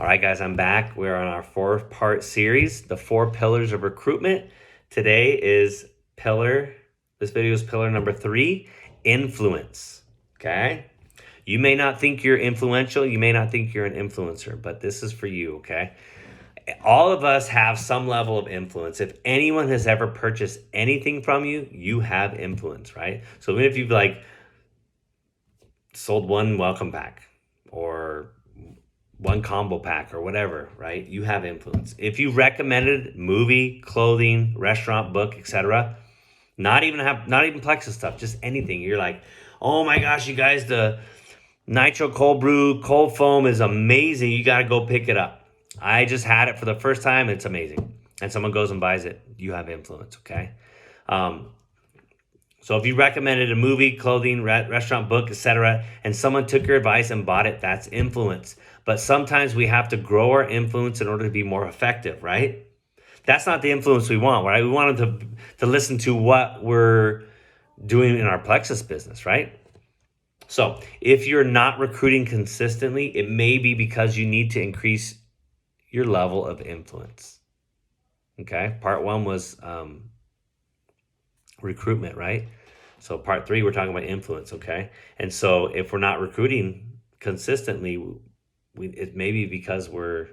All right, guys, I'm back. We're on our 4-part series, the 4 pillars of recruitment. Today is this video is pillar number 3, influence. Okay? You may not think you're influential. You may not think you're an influencer, but this is for you, okay? All of us have some level of influence. If anyone has ever purchased anything from you, you have influence, right? So even if you've sold one welcome pack or one combo pack or whatever, right? You have influence. If you recommended movie, clothing, restaurant, book, etc., not even Plexus stuff, just anything. You're like, oh my gosh, you guys, the Nitro Cold Brew Cold Foam is amazing. You got to go pick it up. I just had it for the first time. It's amazing. And someone goes and buys it. You have influence, okay? So if you recommended a movie, clothing, restaurant, book, etc., and someone took your advice and bought it, that's influence. But sometimes we have to grow our influence in order to be more effective, right? That's not the influence we want, right? We want them to listen to what we're doing in our Plexus business, right? So if you're not recruiting consistently, it may be because you need to increase your level of influence. Okay, part 1 was recruitment, right? So part 3, we're talking about influence, okay? And so if we're not recruiting consistently, it may be because we're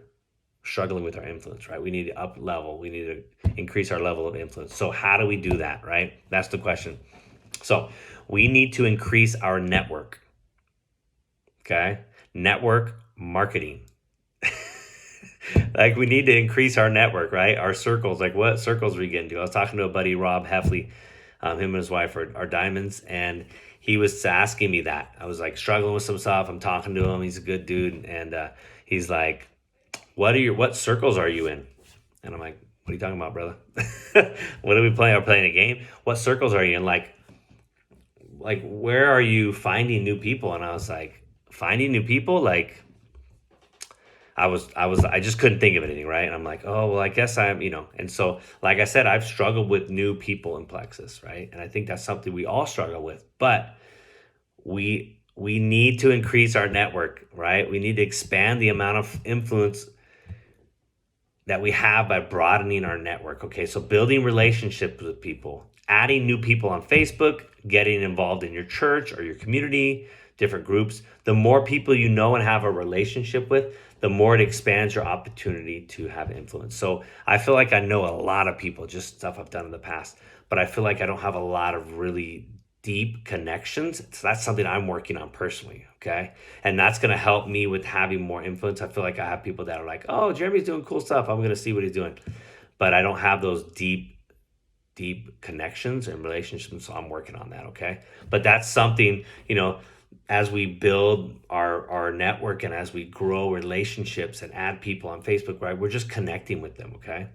struggling with our influence, right? We need to up level. We need to increase our level of influence. So how do we do that, right? That's the question. So we need to increase our network, okay? Network marketing. Like we need to increase our network, right? Our circles, like what circles are we getting to? I was talking to a buddy, Rob Heffley, him and his wife are diamonds, and he was asking me that. I was like struggling with some stuff. I'm talking to him. He's a good dude. And he's like, what circles are you in? And I'm like, what are you talking about, brother? What are we playing? Are we playing a game? What circles are you in? Like where are you finding new people? And I was like, finding new people? Like I just couldn't think of anything, right? And I'm like, oh, well, I guess and so, like I said, I've struggled with new people in Plexus, right? And I think that's something we all struggle with, but we need to increase our network, right? We need to expand the amount of influence that we have by broadening our network, okay? So building relationships with people, adding new people on Facebook, getting involved in your church or your community, different groups. The more people you know and have a relationship with, the more it expands your opportunity to have influence. So I feel like I know a lot of people, just stuff I've done in the past, but I feel like I don't have a lot of really deep connections. So that's something I'm working on personally, okay? And that's going to help me with having more influence. I feel like I have people that are like, oh, Jeremy's doing cool stuff. I'm going to see what he's doing. But I don't have those deep connections and relationships, so I'm working on that, okay? But that's something, as we build our network and as we grow relationships and add people on Facebook, right, we're just connecting with them, okay?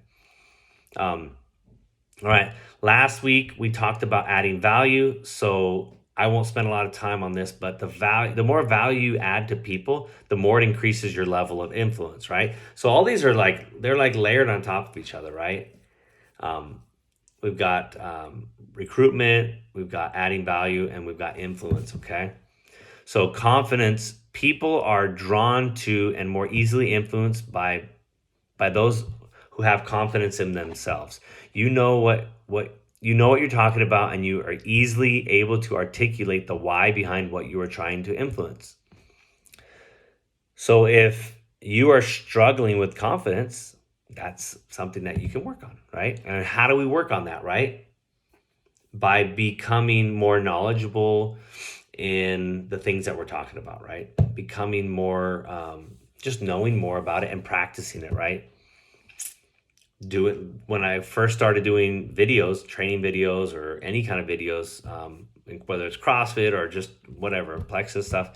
All right, last week we talked about adding value, so I won't spend a lot of time on this, but the more value you add to people, the more it increases your level of influence, right? So all these are they're layered on top of each other, right? We've got recruitment, we've got adding value, and we've got influence, okay? So confidence, people are drawn to and more easily influenced by those who have confidence in themselves. You know what you're talking about, and you are easily able to articulate the why behind what you are trying to influence. So if you are struggling with confidence, that's something that you can work on, right? And how do we work on that, right? By becoming more knowledgeable in the things that we're talking about, right? Becoming more, just knowing more about it and practicing it, right? Do it. When I first started doing videos, training videos or any kind of videos, whether it's CrossFit or just whatever, Plexus stuff,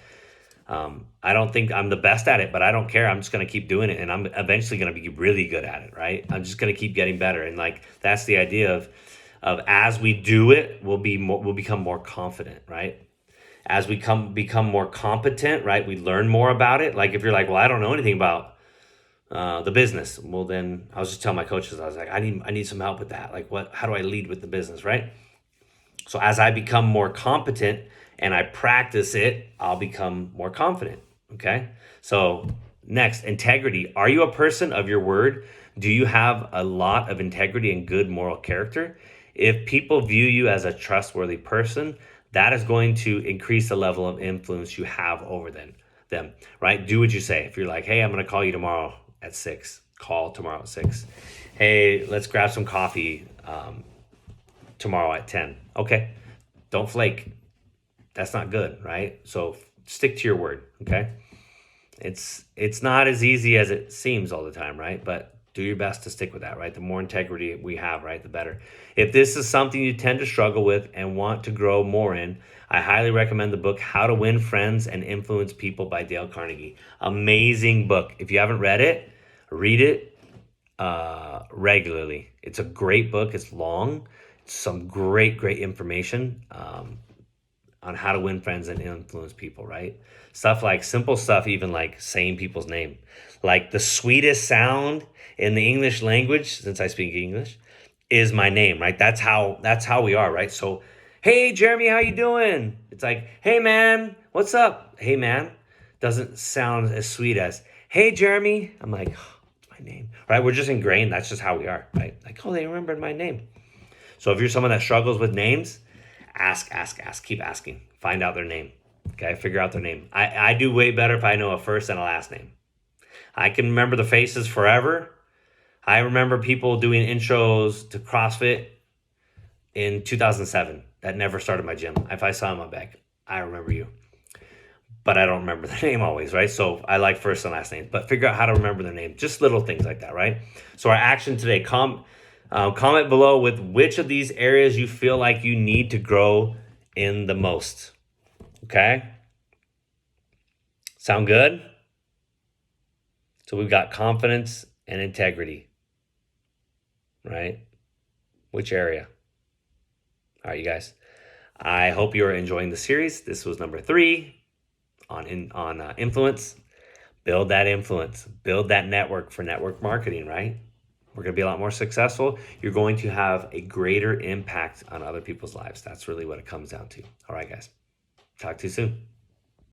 I don't think I'm the best at it, but I don't care. I'm just going to keep doing it, and I'm eventually going to be really good at it, right? I'm just going to keep getting better. And that's the idea of as we do it, we'll become more confident, right? As we become more competent, right? We learn more about it. Like if you're like, well, I don't know anything about the business. Well, then I was just telling my coaches, I was like, I need some help with that. Like how do I lead with the business, right? So as I become more competent and I practice it, I'll become more confident. Okay. So Next, integrity. Are you a person of your word? Do you have a lot of integrity and good moral character? If people view you as a trustworthy person, that is going to increase the level of influence you have over them, right? Do what you say. If you're like, hey, I'm going to call you tomorrow at 6, call tomorrow at 6. Hey, let's grab some coffee tomorrow at 10. Okay, don't flake. That's not good, right? So stick to your word, okay? It's not as easy as it seems all the time, right? But do your best to stick with that, right? The more integrity we have, right, the better. If this is something you tend to struggle with and want to grow more in, I highly recommend the book How to Win Friends and Influence People by Dale Carnegie. Amazing book. If you haven't read it, read it regularly. It's a great book. It's long. It's some great information. On how to win friends and influence people, right? Stuff like simple stuff, even like saying people's name. Like the sweetest sound in the English language, since I speak English, is my name, right? That's how we are, right? So, hey Jeremy, how you doing? It's like, hey man, what's up? Hey man doesn't sound as sweet as, hey Jeremy. I'm like, oh, it's my name, right? We're just ingrained. That's just how we are, right? Like, oh, they remembered my name. So if you're someone that struggles with names, ask, keep asking, find out their name. Okay, figure out their name. I do way better if I know a first and a last name. I can remember the faces forever. I remember people doing intros to CrossFit in 2007 that never started my gym. If I saw them, I'm back. I remember you. But I don't remember their name always, right? So I like first and last names, but figure out how to remember their name. Just little things like that, right? So our action today, comment below with which of these areas you feel like you need to grow in the most. Okay? Sound good? So we've got confidence and integrity, right? Which area? All right, you guys. I hope you are enjoying the series. This was number 3 on influence. Build that influence. Build that network for network marketing, right? We're going to be a lot more successful. You're going to have a greater impact on other people's lives. That's really what it comes down to. All right, guys. Talk to you soon.